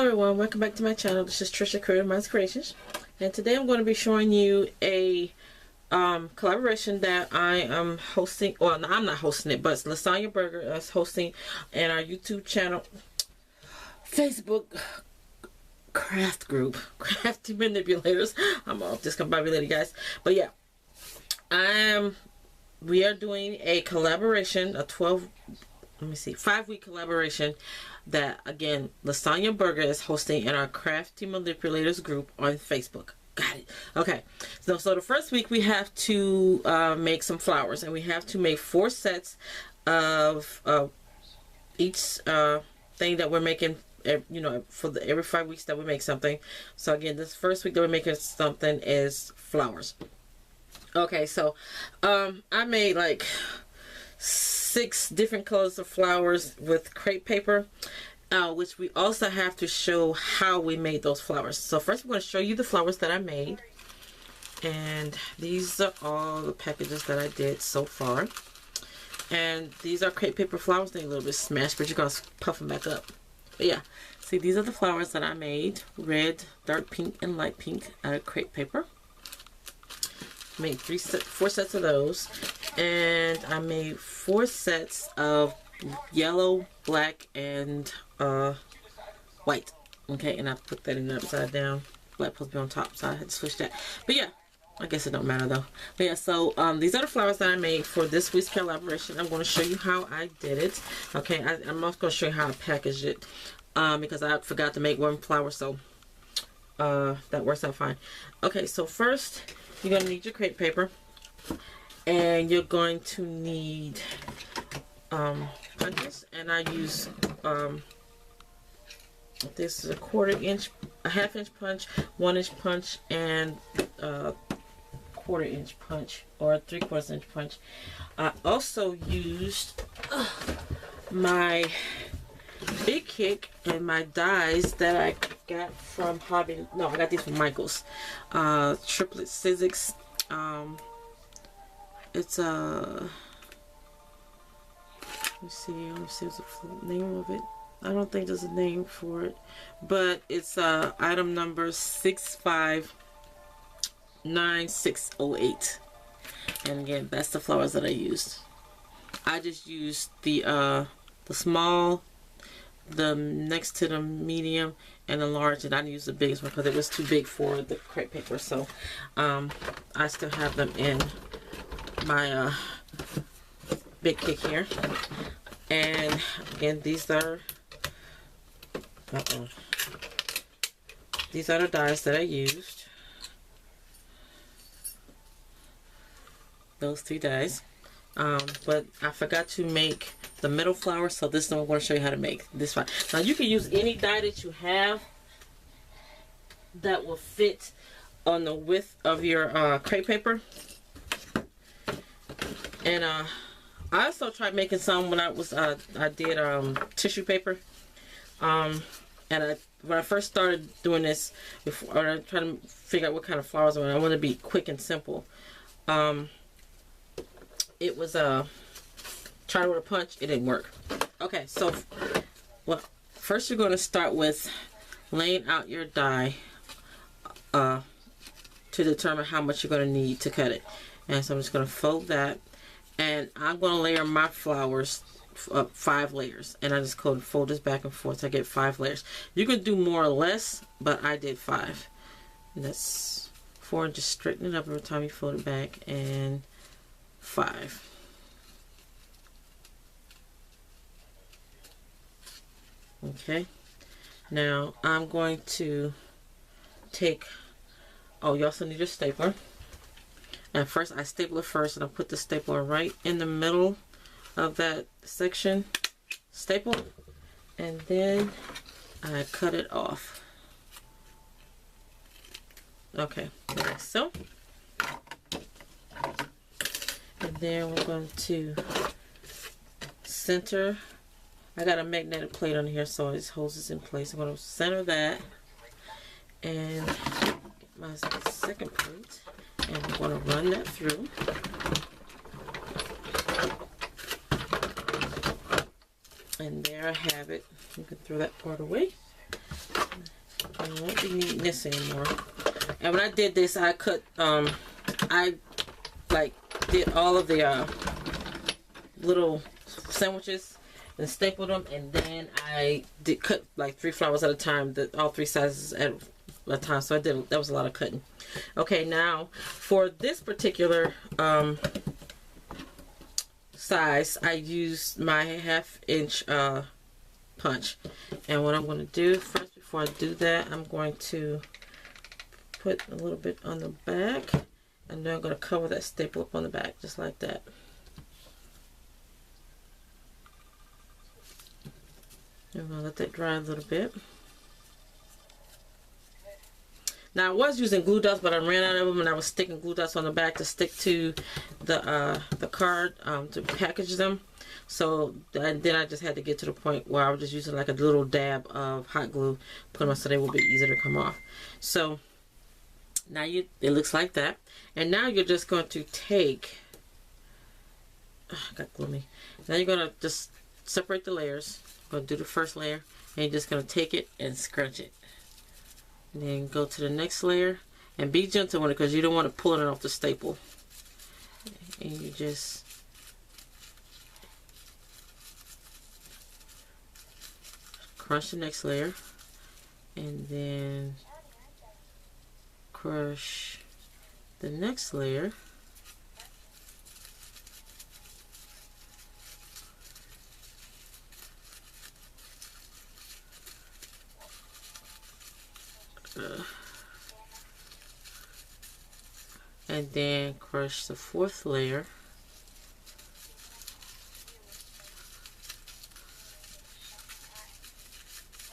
everyone, welcome back to my channel. This is Trisha, Creativemind Creations, and today I'm going to be showing you a collaboration that I am hosting. Well, no, I'm not hosting it, but it's Lasagna Burger is hosting in our YouTube channel, Facebook craft group, Crafty Manipulators. I'm all discombobulated, guys, but yeah, we are doing a collaboration, a 5-week collaboration that, again, Lasagna Burger is hosting in our Crafty Manipulators group on Facebook. Got it. Okay. So the first week we have to make some flowers, and we have to make 4 sets of each thing that we're making. You know, for every 5 weeks that we make something. So again, this first week that we're making something is flowers. Okay, so I made like 6 different colors of flowers with crepe paper, which we also have to show how we made those flowers. So first I'm going to show you the flowers that I made, and these are all the packages that I did so far. And these are crepe paper flowers. They're a little bit smashed, but you're going to puff them back up. But yeah, see, these are the flowers that I made: red, dark pink, and light pink out of crepe paper. Made 4 sets of those, and I made 4 sets of yellow, black, and white. Okay, and I put that in the upside down. Black supposed to be on top, so I had to switch that. But yeah, I guess it don't matter though. But yeah, so these are the flowers that I made for this week's collaboration. I'm going to show you how I did it. Okay, I'm also going to show you how I packaged it, because I forgot to make 1 flower, so that works out fine. Okay, so first you're going to need your crepe paper, and you're going to need punches, and I use this is a 1/4 inch, a 1/2 inch punch, 1 inch punch, and 1/4 inch punch, or 3/4 inch punch. I also used my big kick and my dies that I got from Hobby. No, I got these from Michael's. Triplet Physics. It's a. Let me see what's the name of it. I don't think there's a name for it, but it's item number 659608. And again, that's the flowers that I used. I just used the small, the next to the medium, and the large, and I didn't use the biggest one because it was too big for the crepe paper. So I still have them in my big kick here. And again, these are these are the dies that I used. Those 3 dies. But I forgot to make the middle flower, so this one I'm going to show you how to make this one. Now you can use any die that you have that will fit on the width of your crepe paper. And I also tried making some when I was I did tissue paper. And when I first started doing this, before I tried to figure out what kind of flowers I wanted. I wanted to be quick and simple. It was trying with a punch, it didn't work. Okay, so well, first you're going to start with laying out your die to determine how much you're going to need to cut it. And so I'm just going to fold that, and I'm going to layer my flowers 5 layers, and I just fold this back and forth so I get 5 layers. You could do more or less, but I did 5. And that's 4, and just straighten it up every time you fold it back, and 5. Okay, now I'm going to take, you also need a stapler. And first I staple it first, and I put the stapler right in the middle of that section, staple, and then I cut it off. Okay, like so. And then we're going to center. I got a magnetic plate on here, so it holds this in place. I'm going to center that, and get my second plate, and I'm going to run that through. And there I have it. You can throw that part away. I won't be needing this anymore. And when I did this, I cut, I like did all of the little sandwiches and stapled them, and then I did cut like 3 flowers at a time, all 3 sizes at a time. So that was a lot of cutting. Okay, now for this particular size, I used my 1/2 inch punch. And what I'm going to do first, before I do that, I'm going to put a little bit on the back, and then I'm going to cover that staple up on the back just like that. I'm going to let that dry a little bit. Now I was using glue dots, but I ran out of them, and I was sticking glue dots on the back to stick to the card to package them. So and then I just had to get to the point where I was just using like a little dab of hot glue, put them on so they will be easier to come off. So now it looks like that, and now you're just going to take. Got gloomy. Now you're gonna just separate the layers. Go do the first layer, and you're just gonna take it and scrunch it. And then go to the next layer, and be gentle with it because you don't want to pull it off the staple. And you just crush the next layer, and then crush the next layer. And then crush the 4th layer.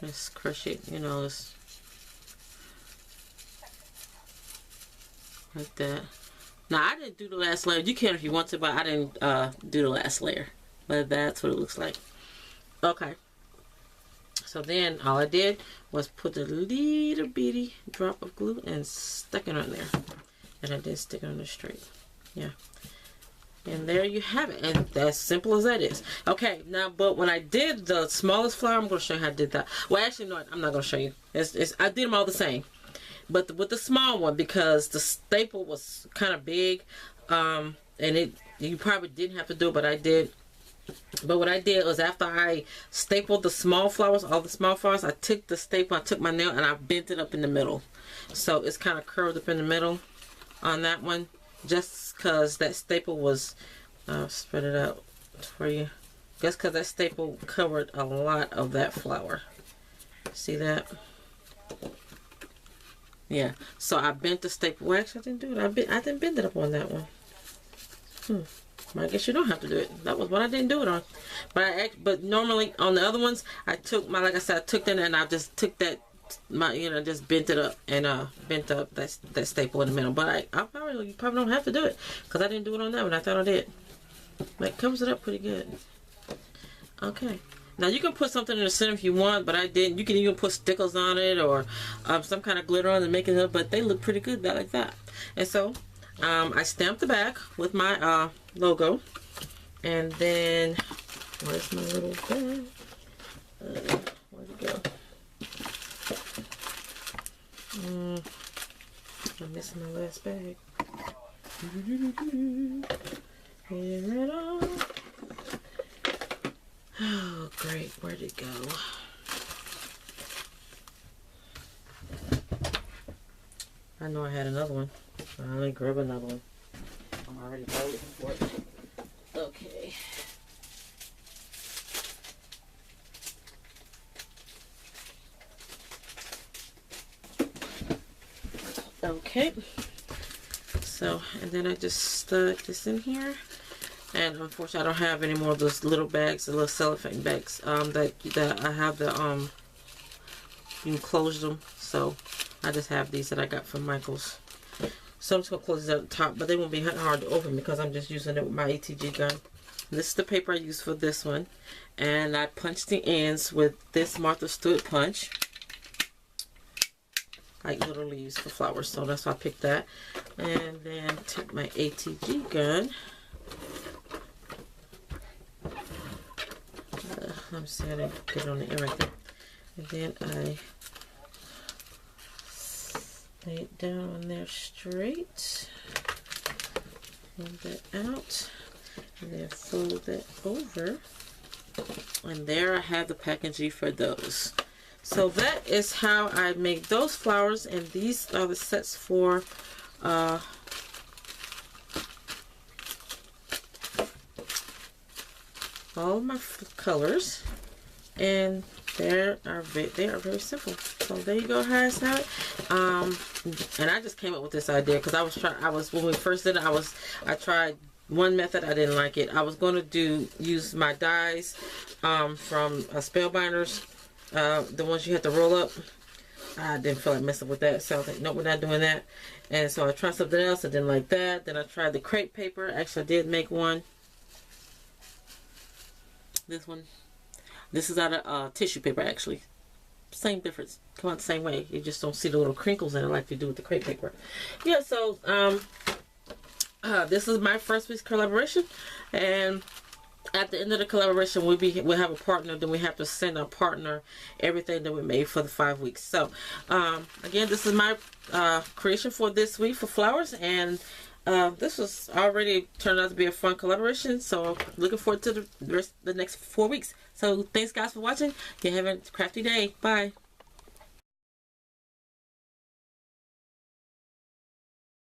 Just crush it, you know, just like that. Now I didn't do the last layer. You can if you want to, but I didn't do the last layer. But that's what it looks like. Okay. So then all I did was put a little bitty drop of glue and stuck it on there. And I did stick it on there straight. Yeah. And there you have it. And that's simple as that is. Okay, now, but when I did the smallest flower, I'm going to show you how I did that. Well, actually, no, I'm not going to show you. I did them all the same. But with the small one, because the staple was kind of big, and you probably didn't have to do it, but I did. But what I did was after I stapled the small flowers, all the small flowers, I took the staple, I took my nail, and I bent it up in the middle. So it's kind of curved up in the middle on that one, just because that staple was, spread it out for you, just because that staple covered a lot of that flower. See that? Yeah, so I bent the staple. Well, actually, I didn't do it. I didn't bend it up on that one. I guess you don't have to do it. That was what I didn't do it on. But normally on the other ones, I took my, like I said, I took that and I just took that, just bent it up and bent up that staple in the middle. But you probably don't have to do it because I didn't do it on that one. I thought I did. But it covers it up pretty good. Okay. Now you can put something in the center if you want, but I didn't. You can even put stickers on it or some kind of glitter on it and make it up, but they look pretty good like that. And so I stamped the back with my logo, and then where's my little bag? Where'd it go? I'm missing my last bag. Here it all. Oh, great. Where'd it go? I know I had another one. Let me grab another one. I'm already looking for it. Okay. Okay. So, and then I just stuck this in here. And unfortunately, I don't have any more of those little bags, the little cellophane bags that I have the you can close them. So I just have these that I got from Michael's. So I'm just gonna close these at the top, but they won't be hard to open because I'm just using it with my ATG gun. This is the paper I use for this one, and I punched the ends with this Martha Stewart punch, like little leaves for flowers. So that's why I picked that, and then take my ATG gun. Let me see how to get it on the end right there. And then I lay it down on there straight. Fold that out. And then fold that over. And there I have the packaging for those. So that is how I make those flowers. And these are the sets for all of my colors. And they are very simple. So there you go, how I have it. And I just came up with this idea because when we first did it, I tried one method, I didn't like it. I was going to use my dies from Spellbinders, the ones you have to roll up. I didn't feel like messing with that, so I was like, no, we're not doing that. And so I tried something else, I didn't like that. Then I tried the crepe paper. Actually, I did make one. This one. This is out of tissue paper, actually. Same difference. Come out the same way. You just don't see the little crinkles in it like you do with the crepe paper. Yeah, so this is my first week's collaboration. And at the end of the collaboration, we'll have a partner. Then we have to send our partner everything that we made for the 5 weeks. So, again, this is my creation for this week for flowers. And this was already turned out to be a fun collaboration. So, looking forward to the next 4 weeks. So, thanks guys for watching. You have a crafty day. Bye.